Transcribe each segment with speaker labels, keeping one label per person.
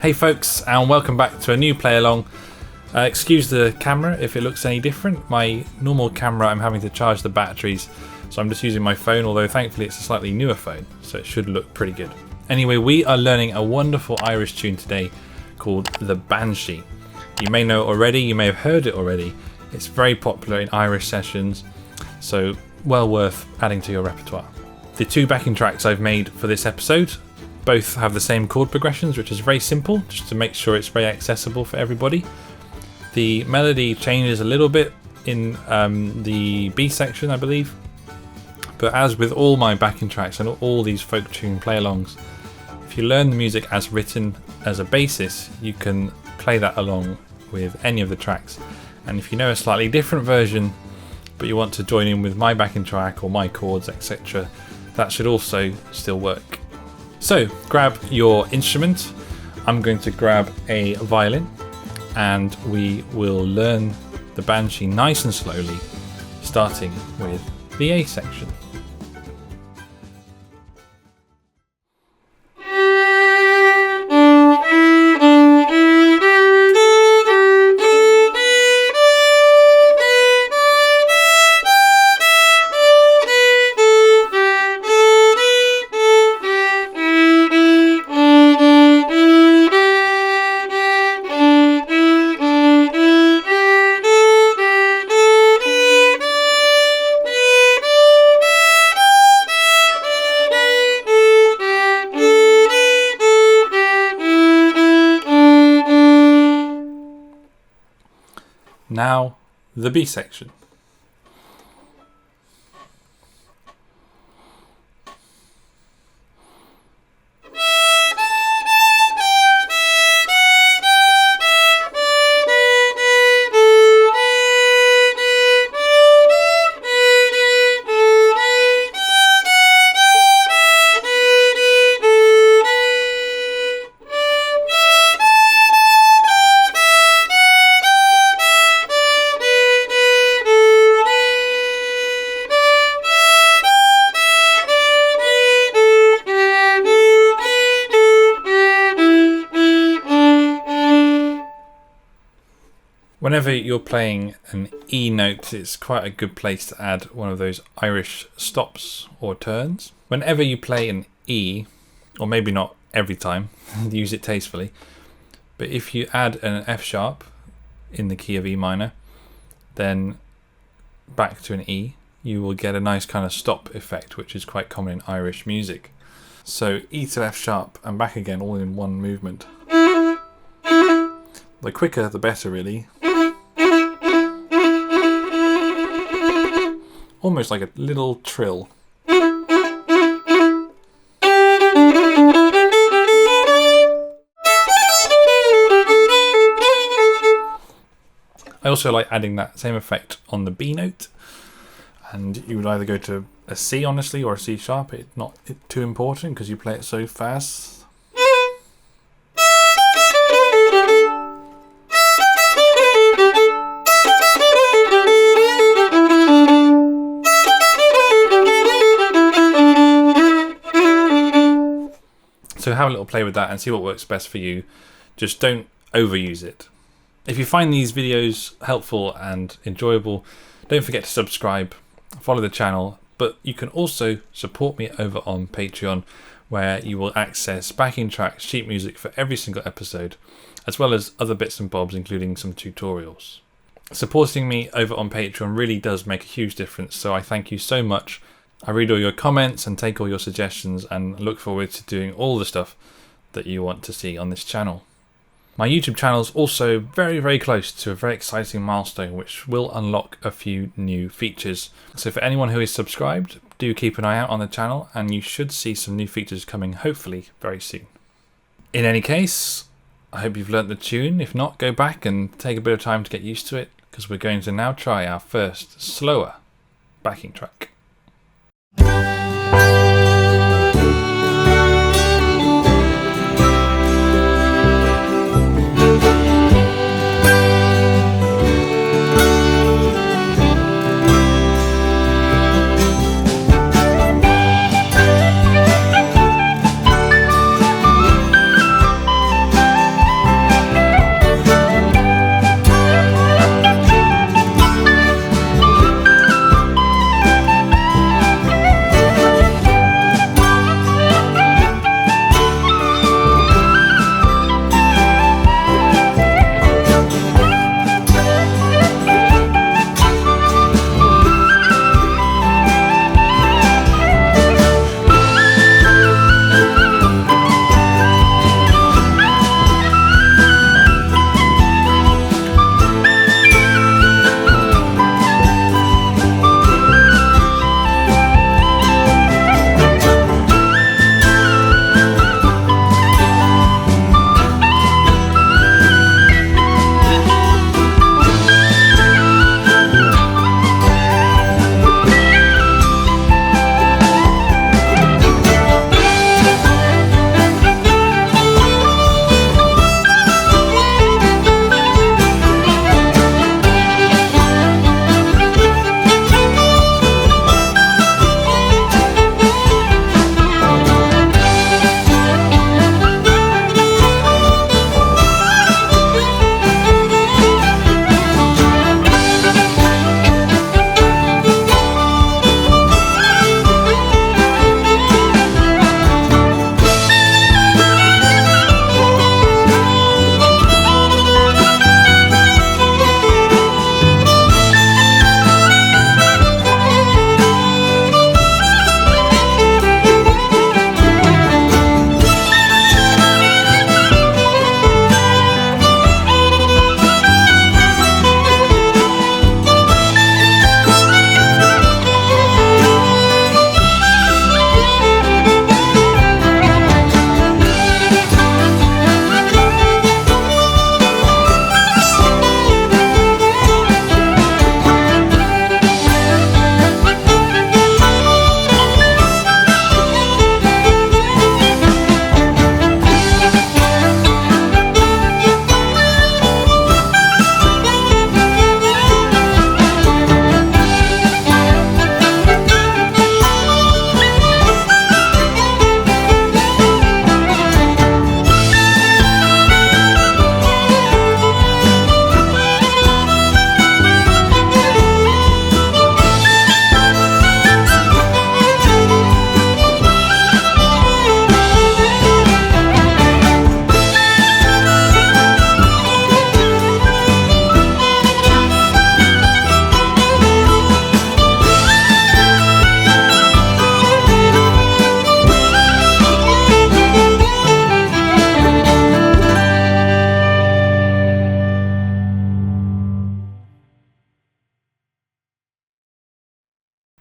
Speaker 1: Hey folks, and welcome back to a new play along. Excuse the camera if it looks any different. My normal camera, I'm having to charge the batteries, so I'm just using my phone, although thankfully it's a slightly newer phone, so it should look pretty good. Anyway, we are learning a wonderful Irish tune today called the Banshee. You may know it already, you may have heard it already. It's very popular in Irish sessions, so well worth adding to your repertoire. The two backing tracks I've made for this episode both have the same chord progressions, which is very simple, just to make sure it's very accessible for everybody. The melody changes a little bit in the B section, I believe, but as with all my backing tracks and all these folk tune play-alongs, if you learn the music as written as a basis, you can play that along with any of the tracks. And if you know a slightly different version, but you want to join in with my backing track or my chords, etc., that should also still work. So grab your instrument. I'm going to grab a violin and we will learn the Banshee nice and slowly, starting with the A section. Now, the B section. Whenever you're playing an E note, it's quite a good place to add one of those Irish stops or turns. Whenever you play an E, or maybe not every time, use it tastefully, but if you add an F sharp in the key of E minor, then back to an E, you will get a nice kind of stop effect, which is quite common in Irish music. So E to F sharp and back again, all in one movement. The quicker the better, really. Almost like a little trill. I also like adding that same effect on the B note, and you would either go to a C, honestly, or a C sharp. It's not too important because you play it so fast. So have a little play with that and see what works best for you. Just don't overuse it. If you find these videos helpful and enjoyable, don't forget to subscribe, follow the channel, but you can also support me over on Patreon, where you will access backing tracks, sheet music for every single episode, as well as other bits and bobs, including some tutorials. Supporting me over on Patreon really does make a huge difference, so I thank you so much. I read all your comments and take all your suggestions and look forward to doing all the stuff that you want to see on this channel. My YouTube channel is also very, very close to a very exciting milestone, which will unlock a few new features. So for anyone who is subscribed, do keep an eye out on the channel and you should see some new features coming hopefully very soon. In any case, I hope you've learnt the tune. If not, go back and take a bit of time to get used to it, because we're going to now try our first slower backing track.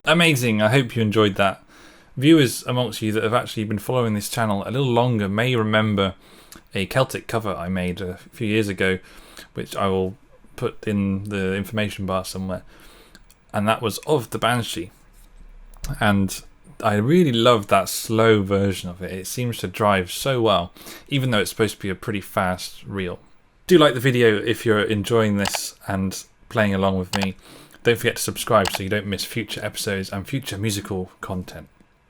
Speaker 1: Amazing, I hope you enjoyed that. Viewers amongst you that have actually been following this channel a little longer may remember a Celtic cover I made a few years ago, which I will put in the information bar somewhere, and that was of the Banshee. And I really loved that slow version of it. It seems to drive so well, even though it's supposed to be a pretty fast reel. Do like the video if you're enjoying this and playing along with me. Don't forget to subscribe so you don't miss future episodes and future musical content.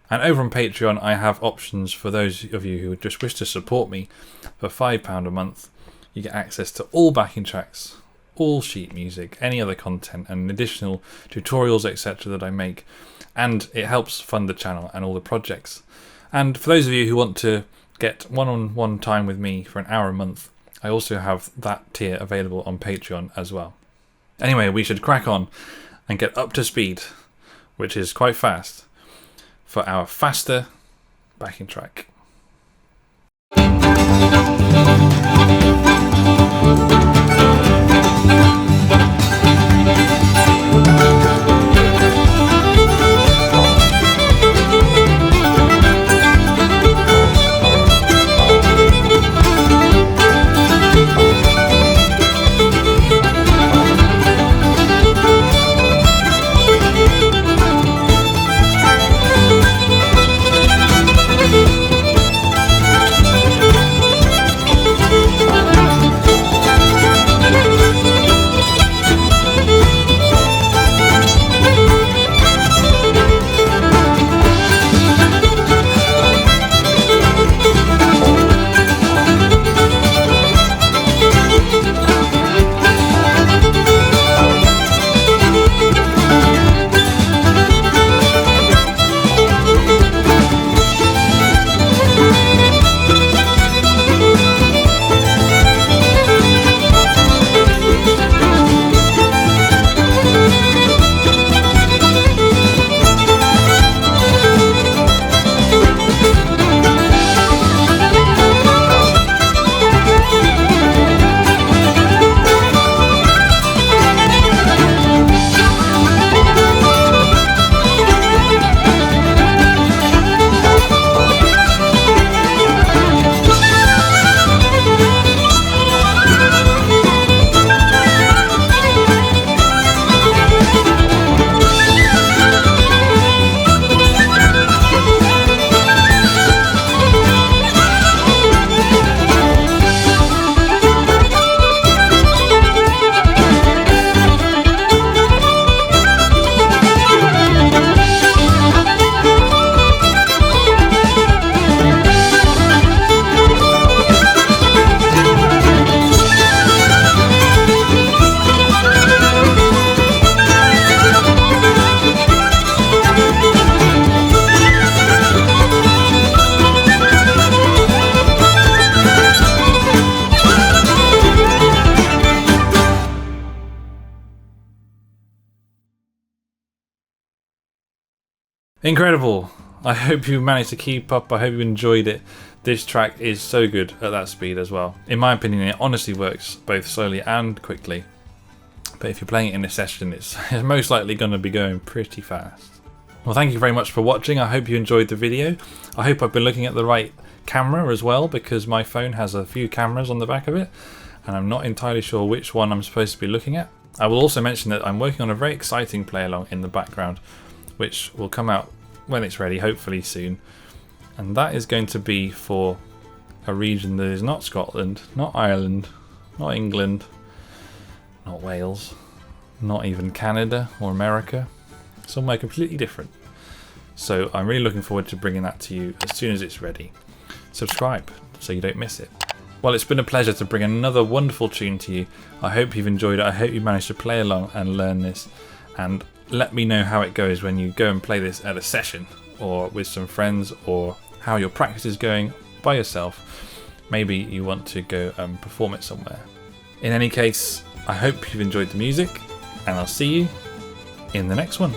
Speaker 1: And over on Patreon, I have options for those of you who just wish to support me. For £5 a month, you get access to all backing tracks, all sheet music, any other content, and additional tutorials, etc. that I make. And it helps fund the channel and all the projects. And for those of you who want to get one-on-one time with me for an hour a month, I also have that tier available on Patreon as well. Anyway, we should crack on and get up to speed, which is quite fast, for our faster backing track. Incredible! I hope you managed to keep up. I hope you enjoyed it. This track is so good at that speed as well. In my opinion, it honestly works both slowly and quickly. But if you're playing it in a session, it's most likely going to be going pretty fast. Well, thank you very much for watching. I hope you enjoyed the video. I hope I've been looking at the right camera as well, because my phone has a few cameras on the back of it, and I'm not entirely sure which one I'm supposed to be looking at. I will also mention that I'm working on a very exciting play along in the background, which will come out when it's ready, hopefully soon. And that is going to be for a region that is not Scotland, not Ireland, not England, not Wales, not even Canada or America, somewhere completely different. So I'm really looking forward to bringing that to you as soon as it's ready. Subscribe so you don't miss it. Well, it's been a pleasure to bring another wonderful tune to you. I hope you've enjoyed it. I hope you managed to play along and learn this. And let me know how it goes when you go and play this at a session or with some friends, or how your practice is going by yourself. Maybe you want to go and perform it somewhere. In any case, I hope you've enjoyed the music, and I'll see you in the next one.